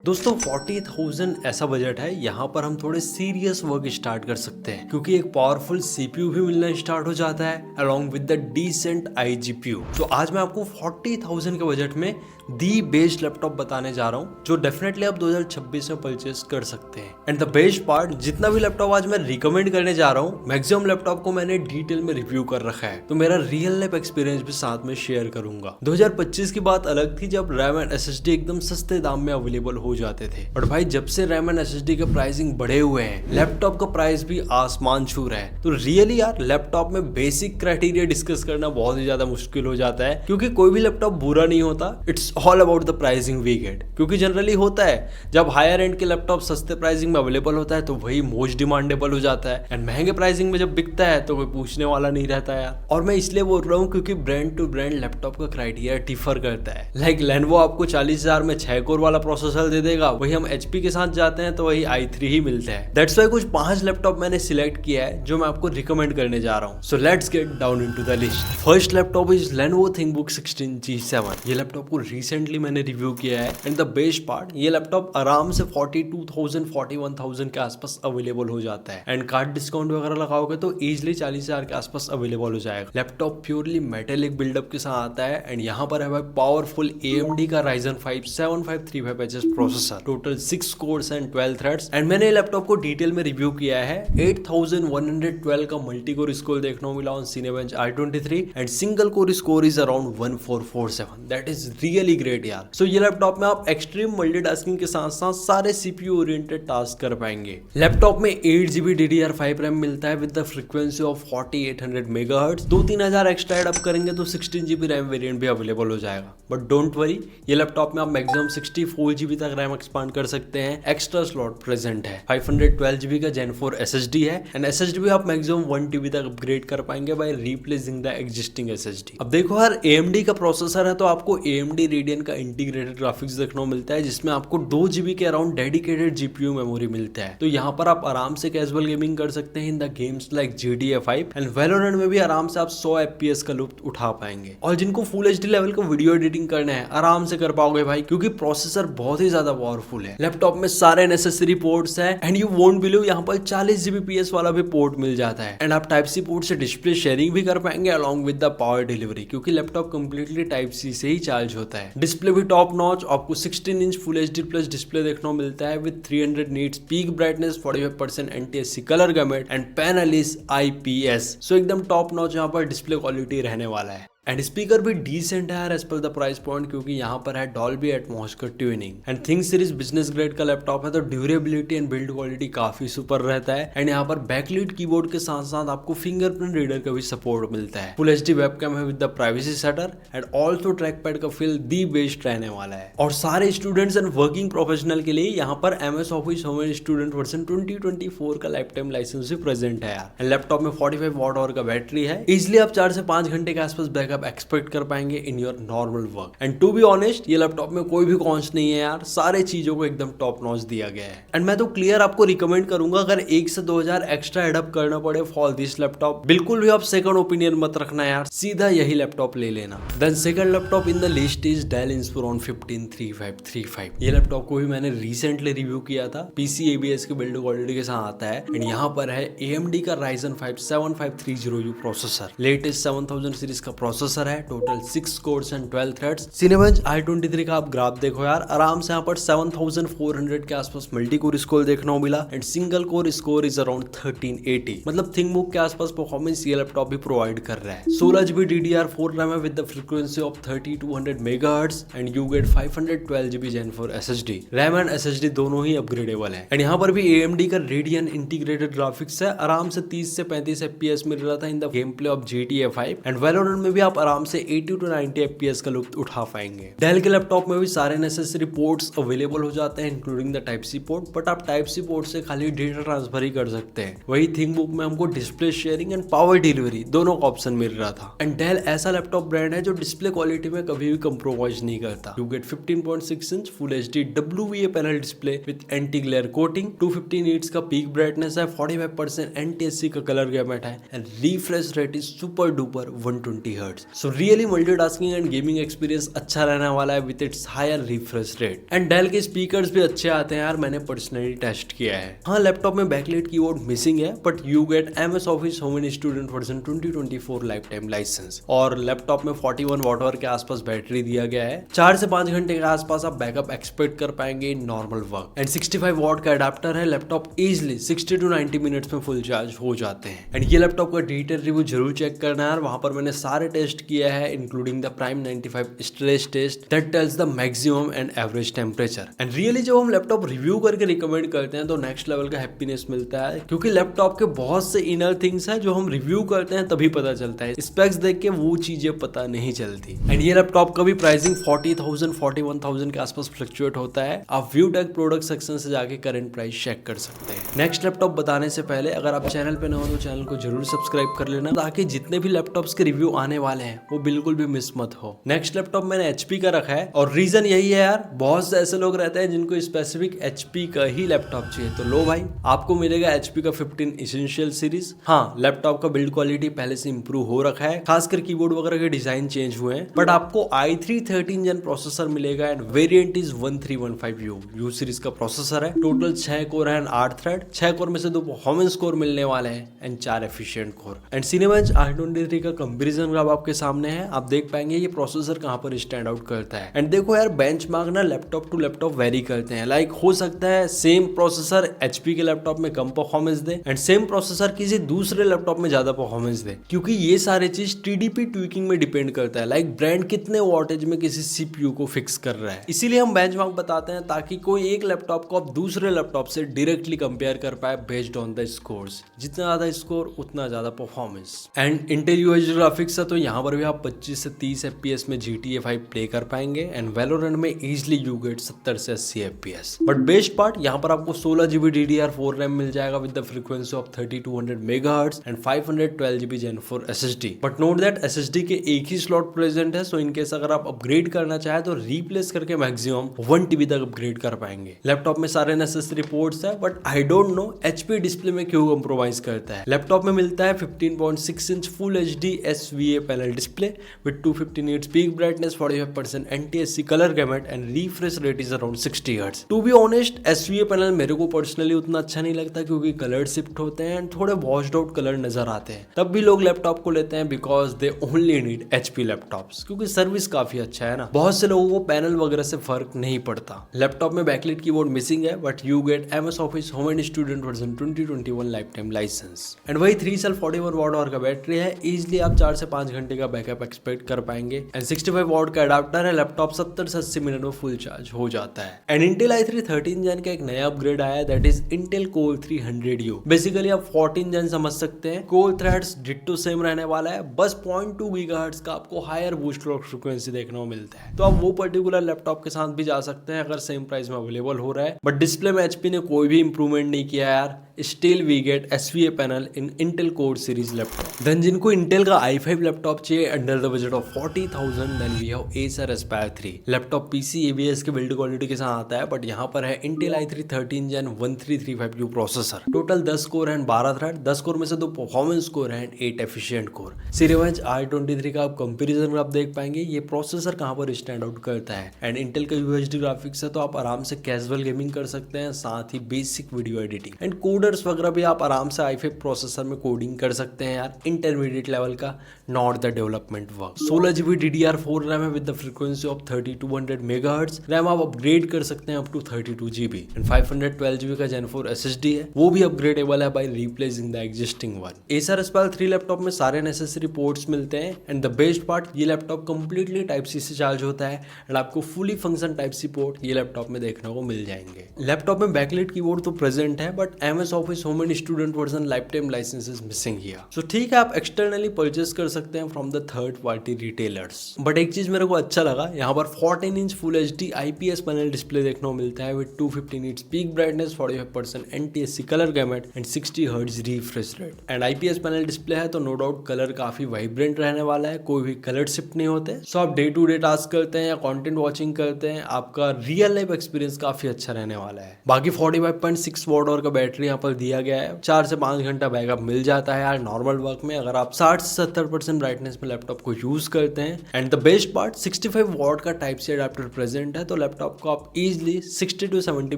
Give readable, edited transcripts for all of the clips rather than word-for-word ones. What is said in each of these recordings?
दोस्तों 40,000 ऐसा बजट है, यहाँ पर हम थोड़े सीरियस वर्क स्टार्ट कर सकते हैं क्योंकि एक पावरफुल सीपीयू भी मिलना स्टार्ट हो जाता है अलोंग विद द डिसेंट आईजीपीयू। तो आज मैं आपको 40,000 के बजट में दी बेस्ट लैपटॉप बताने जा रहा हूँ जो डेफिनेटली आप 2026 में परचेस कर सकते हैं। एंड द बेस्ट पार्ट, जितना भी लैपटॉप आज मैं रिकमेंड करने जा रहा हूँ मैक्सिमम लैपटॉप को मैंने डिटेल में रिव्यू कर रखा है, तो मेरा रियल लाइफ एक्सपीरियंस भी साथ में शेयर करूंगा। 2025 की बात अलग थी जब रैम एंड एसएसडी एकदम सस्ते दाम में अवेलेबल हो जाते थे, और भाई जब से रैम एंड एसएसडी के प्राइसिंग बढ़े हुए हैं लैपटॉप का प्राइस भी आसमान छू रहा है। तो रियली यार लैपटॉप में बेसिक क्राइटेरिया डिस्कस करना बहुत ही ज्यादा मुश्किल हो जाता है क्योंकि कोई भी लैपटॉप बुरा नहीं होता, it's all about the pricing we get. क्योंकि जनरली होता है जब हायर एंड के लैपटॉप सस्ते प्राइसिंग में अवेलेबल होता है तो वही मोस्ट डिमांडेबल हो जाता है, एंड महंगे प्राइसिंग में जब बिकता है तो कोई पूछने वाला नहीं रहता यार। और मैं इसलिए बोल रहा हूँ क्योंकि ब्रांड टू ब्रांड लैपटॉप का क्राइटेरिया डिफर करता है। लाइक लेनोवो आपको 40,000 में 6 कोर वाला प्रोसेसर दे देगा, वही हम एचपी के साथ जाते हैं तो वही i3 ही मिलता है। दैट्स वाई कुछ 5 लैपटॉप मैंने सिलेक्ट किया है जो मैं आपको रिकमेंड करने जा रहा हूँ। So let's get down into the list. First laptop is Lenovo ThinkBook 16G7। ये लैपटॉप को रिसेंटली मैंने रिव्यू किया है एंड द बेस्ट पार्ट, ये लैपटॉप आराम से 42,000 41,000 के आसपास अवेलेबल हो जाता है, एंड कार्ड डिस्काउंट वगैरह लगाओगे तो इजिली 40,000 के आसपास अवेलेबल हो जाएगा। लैपटॉप प्योरली मेटेलिक बिल्डअप के साथ आता है एंड यहाँ पर है भाई पावरफुल AMD का Ryzen 5 7535HS processor, total 6 course and 12 threads. And मैंने लैपटॉप को डिटेल में रिव्यू किया है। 8112 का मल्टी कोर स्कोर देखने को मिला on Cinebench i23 and single core score is around 1447। That is really great यार। सो ये लैपटॉप में आप एक्सट्रीम मल्टीटास्किंग के साथ साथ सारे सीपीयू ओरिएंटेड टास्क कर पाएंगे। लैपटॉप में 8GB DDR5 रैम मिलता है with the frequency of 4800 megahertz. 2-3 हजार एक्स्ट्रा एड अप करेंगे तो 16GB रैम वेरिएंट भी अवेलेबल हो जाएगा। बट डोंट वरी, ये लैपटॉप में आप मैक्सिमम 64GB तक रैम एक्सपांड कर सकते हैं। एक्स्ट्रा स्लॉट प्रेजेंट है। 512GB का Gen 4 SSD है एंड SSD भी आप मैक्सिमम 1TB तक अपग्रेड कर पाएंगे bye replacing the existing SSD। अब देखो यार, AMD का प्रोसेसर है तो आपको AMD Radeon का इंटीग्रेटेड ग्राफिक्स देखने को मिलता है जिसमें आपको 2GB के अराउंड डेडिकेटेड GPU मेमोरी मिलता है। तो यहाँ पर आप आराम से कैजुअल गेमिंग कर सकते हैं in the games like GTA 5 and Valorant में भी आराम से आप 100 FPS का लुत्फ उठा पाएंगे। और जिनको फुल HD लेवल का वीडियो एडिटिंग करना है आराम से कर पाओगे भाई, क्योंकि प्रोसेसर बहुत ही ज्यादा पावरफुल है। लैपटॉप में सारे नेसेसरी पोर्ट्स हैं एंड यू वोंट बिलीव यहाँ पर 40 Gbps वाला भी पोर्ट मिल जाता है। एंड आप टाइप सी पोर्ट से डिस्प्ले शेयरिंग भी कर पाएंगे along with the power delivery, क्योंकि लैपटॉप कंप्लीटली टाइप सी से ही चार्ज होता है। डिस्प्ले भी टॉप नॉच, आपको 16 inch full HD plus display देखने को मिलता है with 300 nits peak brightness, 45% NTSC colour gamut and panel is IPS। सो एकदम टॉप नॉच यहाँ पर डिस्प्ले क्वालिटी रहने वाला है। एंड स्पीकर भी डिसेंट है यार as per the price point, क्योंकि यहाँ पर है डॉल्बी एटमॉस का tuning. And think series business grade का लैपटॉप है तो ड्यूरेबिलिटी एंड बिल्ड क्वालिटी काफी सुपर रहता है। एंड यहाँ पर बैकलिट कीबोर्ड के साथ साथ आपको फिंगरप्रिंट रीडर का भी सपोर्ट मिलता है। फुल HD वेबकैम है with the privacy shutter and also track pad का फील दी बेस्ट रहने वाला है। और सारे स्टूडेंट्स एंड वर्किंग प्रोफेशनल के लिए यहाँ पर MS Office home student version 2024 का लाइफ टाइम लाइसेंस भी प्रेजेंट है यार। लैपटॉप में 45 वॉट आवर का बैटरी है, इजिली आप 4 से 5 घंटे के आसपास बैकअप एक्सपेक्ट कर पाएंगे in your normal work. And to be honest, ये लैपटॉप में कोई भी कॉन्स नहीं है यार, सारे चीजों को एकदम टॉप नॉच दिया गया है। एंड मैं तो क्लियर आपको रिकमेंड करूंगा, अगर 1 से 2 हजार एक्स्ट्रा एडअप करना पड़े फॉर दिस लैपटॉप, बिल्कुल भी आप सेकंड ओपिनियन मत रखना यार, सीधा यही लैपटॉप ले लेना। Then second laptop in the list is Dell Inspiron 153535। ये लैपटॉप को भी मैंने रिसेंटली रिव्यू किया था। PC ABS की बिल्ड क्वालिटी के साथ आता है एंड यहाँ पर है AMD का Ryzen 5 7530U processor, latest 7000 series का प्रोसेसर है, total 6 course and 12 threads. Cinebench i23 का आप ग्राफ देखो यार, आराम से यहाँ पर 7400 के आसपास मल्टी कोर स्कोर देखने को मिला and single core score is around 1380। मतलब थिंकबुक के आसपास परफॉर्मेंस ये लैपटॉप भी प्रोवाइड कर रहा है। 16GB DDR4 रैम है with the frequency of 3200 megahertz and you get 512GB Gen 4 SSD। RAM and SSD दोनों ही अपग्रेडेबल है। एंड यहाँ पर भी AMD का Radeon इंटीग्रेटेड ग्राफिक्स है, आराम से 30 से 35 FPS मिल रहा था in the game play of GTA 5 and Valorant में भी आप आराम से 80 to 90 FPS का लुत्फ उठा पाएंगे। डेल के लैपटॉप में भी सारे नेसेसरी पोर्ट्स अवेलेबल हो जाते हैं including the type C port, but आप टाइप सी पोर्ट से खाली डेटा ट्रांसफर ही कर सकते हैं। वही थिंकबुक में हमको display sharing and power delivery दोनों का ऑप्शन मिल रहा था। एंड डेल ऐसा लैपटॉप ब्रांड है जो डिस्प्ले क्वालिटी में कभी भी कंप्रोमाइज नहीं करता। You get 15.6 inch full HD WVA panel display with anti glare coating, 250 nits का पीक ब्राइटनेस है, 45% NTSC का कलर गैमेट है and refresh rate is super duper 120 Hz। Hertz. So really multitasking and gaming experience अच्छा रहने वाला है with its higher refresh rate. And Dell के speakers भी अच्छे आते हैं यार, मैंने पर्सनली टेस्ट किया है। हाँ, लैपटॉप में बैकलाइट कीबोर्ड मिसिंग है, but you get MS office home and student version 2024 life time license. और लैपटॉप में 41 वॉट आवर के आसपास बैटरी दिया गया है। 4 से 5 घंटे के आसपास आप बैकअप एक्सपेक्ट कर पाएंगे इन नॉर्मल वर्क। एंड 65 वॉट का अडाप्टर है। लैपटॉप इजिली 60 to 90 मिनट्स में फुल चार्ज हो जाते हैं। एंड ये लैपटॉप का डिटेल रिव्यू जरूर चेक करना है, वहां पर मैंने सारे टेस्ट किया है including the prime 95 stress test that tells the maximum and average temperature. And really जब हम लैपटॉप रिव्यू करके रिकमेंड करते हैं तो नेक्स्ट लेवल का हैप्पीनेस मिलता है, क्योंकि लैपटॉप के बहुत से इनर थिंग्स हैं जो हम रिव्यू करते हैं तभी पता चलता है। स्पेक्स देख के वो चीजें पता नहीं चलती। एंड ये लैपटॉप का भी प्राइसिंग 40,000 41,000 के आसपास फ्लक्चुएट होता है। आप व्यू टेक प्रोडक्ट सेक्शन से जाके करंट प्राइस चेक कर सकते हैं। नेक्स्ट लैपटॉप बताने से पहले अगर आप चैनल पे न हो तो चैनल को जरूर सब्सक्राइब कर लेना, ताकि जितने भी लैपटॉप्स के रिव्यू आने वाले हैं वो बिल्कुल भी मिस मत हो। नेक्स्ट लैपटॉप मैंने HP का रखा है, और रीजन यही है यार, बहुत से ऐसे लोग रहते हैं जिनको स्पेसिफिक HP का ही लैपटॉप चाहिए। तो लो भाई, आपको मिलेगा HP का 15 एसेंशियल सीरीज। हाँ, लैपटॉप का बिल्ड क्वालिटी पहले से इंप्रूव हो रखा है, खासकर कीबोर्ड वगैरह के डिजाइन चेंज हुए हैं, बट आपको i3 13 जेन प्रोसेसर मिलेगा end variant is 1315U। U series का प्रोसेसर है। टोटल 6 कोर है एंड 8 थ्रेड। 6 कोर में से 2 परफॉर्मेंस कोर मिलने वाले हैं and 4 efficient core. And Cinebench i23 का कंपैरिजन अब आपके सामने है, आप देख पाएंगे ये प्रोसेसर कहां पर स्टैंड आउट करता है। एंड देखो यार, बेंचमार्क ना लैपटॉप टू लैपटॉप वेरी करते हैं। लाइक हो सकता है सेम प्रोसेसर HP के लैपटॉप में कम परफॉर्मेंस दे एंड सेम प्रोसेसर किसी दूसरे लैपटॉप में ज्यादा परफॉर्मेंस दे, क्योंकि ये सारे चीज TDP ट्विकिंग में डिपेंड करता है। लाइक ब्रांड कितने वॉटेज में किसी CPU को फिक्स कर रहा है, इसीलिए हम बेंचमार्क बताते हैं, ताकि कोई एक लैपटॉप को आप दूसरे लैपटॉप से डायरेक्टली कंपेयर कर पाए बेस्ड ऑन द स्कोर्स। जितना ज्यादा स्कोर उतना ज्यादा performance. And Intel UHD graphics है, तो यहाँ पर भी आप 25 से 30 FPS में GTA 5 प्ले कर पाएंगे एंड वैलोरेंट में इजिली यू गेट 70 से 80 FPS। बट बेस्ट पार्ट, यहाँ पर आपको 16GB DDR4 रैम मिल जाएगा with the frequency of 3200 MHz and 512GB Gen 4 SSD। But note that SSD के एक ही स्लॉट प्रेजेंट है, सो इनकेस अगर आप अपग्रेड करना चाहे तो रिप्लेस करके मैक्सिमम 1TB तक अपग्रेड कर पाएंगे। लैपटॉप में सारे नेसेसरी पोर्ट्स है, but I don't know HP display में क्यों कंप्रोमाइज करता है। लैपटॉप में मिलता है 15.6 inch full HD SVA panel display with 250 nits peak brightness, 45% NTSC colour gamut and refresh rate is around 60 hertz. To be honest, SVA panel मेरे को personally उतना अच्छा नहीं लगता, क्योंकि कलर शिफ्ट होते हैं एंड थोड़े वॉश्ड आउट कलर नजर आते हैं। तब भी लोग लैपटॉप को लेते हैं because they only need HP laptops, क्योंकि सर्विस काफी अच्छा है ना। बहुत से लोगों को पैनल वगैरह से फर्क नहीं पड़ता। लैपटॉप में बैकलाइट कीबोर्ड मिसिंग है, but you get MS office home and student version 2021 life time licence. And वही 3 सेल 41 वॉट आवर का बैटरी है। इजिली आप 4 से 5 घंटे का बैकअप एक्सपेक्ट कर पाएंगे एंड 65 वॉट का अडाप्टर है। लैपटॉप 70 से 80 मिनट में फुल चार्ज हो जाता है। एंड Intel i3 13 जेन का एक नया अपग्रेड आया है, that is Intel Core 300U। Basically आप 14 जेन समझ सकते हैं। कोर थ्रेड्स डिट्टो सेम रहने वाला है, बस 0.2 GHz का आपको हायर बूस्ट क्लॉक फ्रीक्वेंसी देखने को मिलता है। तो आप वो पर्टिकुलर लैपटॉप के साथ भी जा सकते हैं अगर सेम प्राइस में अवेलेबल हो रहा है। बट डिस्प्ले में HP ने कोई भी इंप्रूवमेंट नहीं किया यार। Still we get SVA panel in Intel Core series laptop. Then जिनको Intel का i5 लैपटॉप चाहिए under the budget of 40,000, then we have Acer Aspire 3। Laptop PC ABS के बिल्ड क्वालिटी के साथ आता है, बट यहाँ पर है Intel i3 13 Gen 1335U processor. Total 10 core and 12 thread. 10 core में से 2 performance core and 8 efficient core. Cinebench i23 का आप कंपेरिजन आप देख पाएंगे, ये प्रोसेसर कहाँ पर स्टैंड आउट करता है। एंड Intel का UHD ग्राफिक्स है, तो आप आराम से कैजुअल गेमिंग कर सकते हैं, साथ ही basic video editing and coders वगैरह भी आप आराम से i5 प्रोसेसर में कोडिंग कर सकते हैं यार, इंटरमीडिएट लेवल का, not the development work. 16GB DDR4 RAM है with the frequency of 3200 MHz। RAM आप अपग्रेड कर सकते हैं up to 32GB and 512GB का Gen 4 SSD है, वो भी अपग्रेडेबल है by replacing the existing one. Acer Aspire 3 laptop में सारे नेसेसरी पोर्ट्स मिलते हैं एंड द बेस्ट पार्ट, ये लैपटॉप कंप्लीटली Type-C से चार्ज होता है एंड आपको फुली फंक्शन Type-C पोर्ट ये लैपटॉप में देखने को मिल जाएंगे। लैपटॉप में बैकलाइट कीबोर्ड तो प्रेजेंट है, but MS office home and student version life time license is missing here. So ठीक है, आप एक्सटर्नली परचेस कर सकते हैं from the third party retailers. But एक चीज मेरे को अच्छा लगा, यहाँ पर 14 inch full HD IPS panel display देखने को मिलता है with 250 nits peak brightness, 45% NTSC colour gamut and 60 hertz refresh rate. And IPS panel display है, तो नो डाउट कलर काफी वाइब्रेंट रहने वाला है, कोई भी कलर शिफ्ट नहीं होते। सो आप डे टू डे टास्क करते हैं या कंटेंट वॉचिंग करते हैं, आपका रियल लाइफ एक्सपीरियंस काफी अच्छा रहने वाला है। बाकी 45.6 वॉट आवर का बैटरी यहाँ पर दिया गया है, 4 से 5 घंटा बैकअप मिल जाता है यार नॉर्मल वर्क में अगर आप 60 से 70% ब्राइटनेस में लैपटॉप को यूज करते हैं। And the best part 65 watt का टाइप सी अडेप्टर प्रेजेंट है, तो लैपटॉप को आप इजिली 60 to 70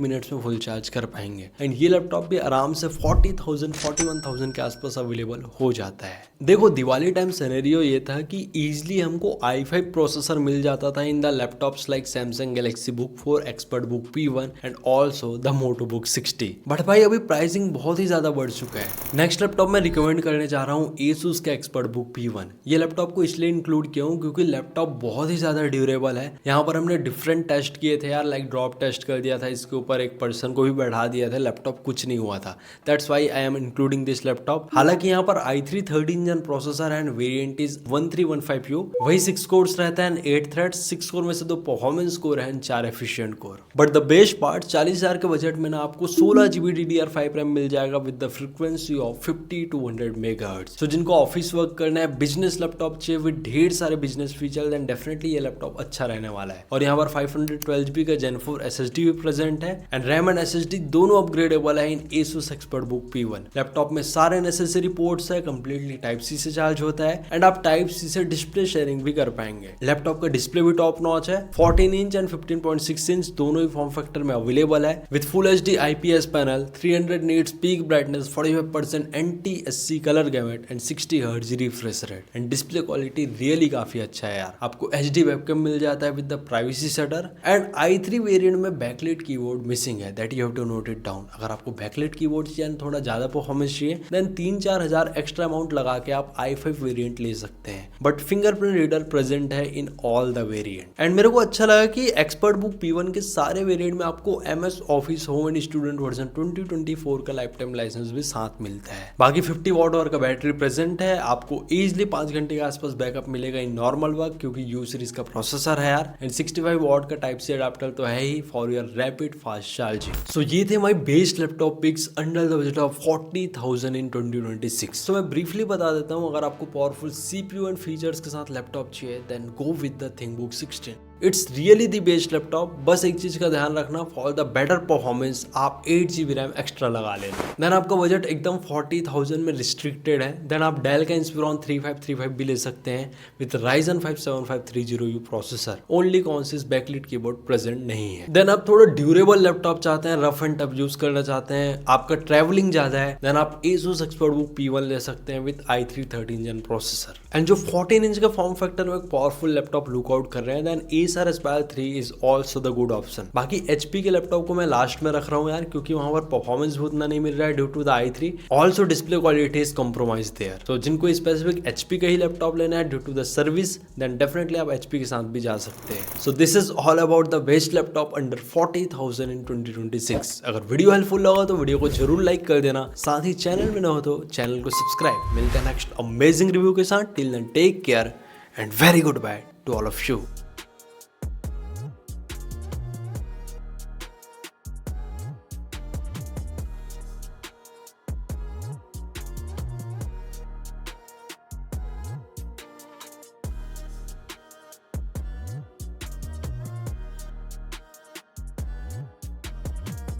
मिनट्स में फुल चार्ज कर पाएंगे। एंड ये लैपटॉप भी आराम से 40,000 41,000 के आसपास अवेलेबल हो जाता है। देखो दिवाली टाइम सिनेरियो ये था कि इजिली हमको i5 प्रोसेसर मिल जाता था in the laptops like Samsung Galaxy Book 4, ExpertBook P1 and also the Moto Book 60। But भाई अभी प्राइसिंग बहुत ही ज्यादा बढ़ चुका है। नेक्स्ट लैपटॉप मैं रिकमेंड करने जा रहा हूँ Asus का एक्सपर्ट बुक P1। ये लैपटॉप को इसलिए इंक्लूड किया हूँ क्योंकि लैपटॉप बहुत ही ज्यादा ड्यूरेबल है। यहाँ पर हमने डिफरेंट टेस्ट किए थे यार, लाइक ड्रॉप टेस्ट कर दिया था, इसके ऊपर एक पर्सन को भी बैठा दिया था, लैपटॉप कुछ नहीं हुआ था। That's why I am including this laptop. हालांकि यहाँ पर i3 13 जन processor end variant is 1315U, वही 6 कोर्स रहता है एंड 8 थ्रेड्स, 6 कोर में से 2 परफॉर्मेंस कोर है and 4 efficient core. But the best part 40,000 के बजट में ना आपको 16GB DDR5 रैम मिल जाएगा with the frequency of 50 to 100 megahertz. तो जिनको ऑफिस वर्क करना है, बिजनेस लैपटॉप चाहिए विद ढेर सारे बिजनेस फीचर, देन डेफिनेटली ये लैपटॉप अच्छा रहने वाला है। और यहाँ पर 512GB का Gen 4 SSD भी प्रेजेंट है एंड रैम एंड SSD दोनों अपग्रेडेबल है इन Asus expert book P1। Laptop में सारे नेसेसरी पोर्ट्स है, कंप्लीटली टाइप सी से चार्ज होता है एंड आप टाइप सी से डिस्प्ले शेयरिंग भी कर पाएंगे। लैपटॉप का डिस्प्ले भी टॉप नॉच है, 14 इंच एंड 15.6 इंच दोनों ही फॉर्म फैक्टर में अवेलेबल है with full HD IPS panel, 300 nits peak brightness, 45% NTSC colour gamut and 60 hertz refresh rate. And display quality really काफी अच्छा है यार। आपको HD वेबकैम मिल जाता है with the privacy shutter and i3 variant में बैकलाइट कीबोर्ड मिसिंग है, that you have to note it down. अगर आपको बैकलाइट कीबोर्ड चाहिए थोड़ा ज्यादा परफॉर्मेंस चाहिए देन 3-4 हजार एक्स्ट्रा अमाउंट लगा के आप i5 वेरिएंट ले सकते हैं। बट फिंगरप्रिंट रीडर प्रेजेंट है in all the variant. And मेरे को अच्छा लगा कि एक्सपर्ट बुक P1 के सारे वेरिएंट में आपको MS office home and student version 2024 का लाइफ टाइम लाइसेंस भी साथ मिलता है। बाकी 50 वॉट आवर का बैटरी प्रेजेंट है, आपको इजिली 5 घंटे के आसपास बैकअप मिलेगा इन नॉर्मल वर्क क्योंकि U सीरीज का प्रोसेसर है यार। एंड 65 वॉट का टाइप सी अडेप्टर तो है ही for your rapid fast charging. So ये थे my best laptop picks under the budget of 40,000 in 2026। तो मैं ब्रीफली बता देता हूँ, अगर आपको पावरफुल CPU एंड फीचर्स के साथ लैपटॉप चाहिए then go with the ThinkBook 16। It's really the best laptop. बस एक चीज का ध्यान रखना, फॉर द बेटर परफॉर्मेंस आप 8GB रैम एक्स्ट्रा लगा लेना। देन आपका बजट एकदम 40,000 में रिस्ट्रिक्टेड है, देन आप डेल का इंस्पिरॉन 3535 भी ले सकते हैं with Ryzen 5 7530U processor. Only conscious backlit keyboard present नहीं है। देन आप थोड़ा ड्यूरेबल लैपटॉप चाहते हैं, रफ एंड टफ यूज करना चाहते हैं, आपका ट्रैवलिंग ज्यादा है, देन आप Asus एक्सपर्ट बुक P1 ले सकते हैं विद i3 13 जन प्रोसेसर। एंड जो 14 इंच का फॉर्म फैक्टर में एक पावरफुल लैपटॉप लुकआउट कर रहे हैं then Acer Aspire 3 is also the good option. बाकी HP के लैपटॉप को मैं लास्ट में रख रहा हूँ यार क्योंकि वहां पर परफॉर्मेंस भी उतना नहीं मिल रहा है due to the i3। Also display quality is compromise there. तो जिनको स्पेसिफिक HP का ही लैपटॉप लेना है due to the service then definitely आप HP के साथ भी जा सकते हैं। So this is all about the best laptop under 40,000 in 2026। अगर वीडियो हेल्पफुल लगा तो वीडियो को जरूर लाइक कर देना, साथ ही चैनल में न हो तो चैनल को सब्सक्राइब। मिलते हैं नेक्स्ट अमेजिंग रिव्यू के साथ। Till then take care and very good bye to all of you.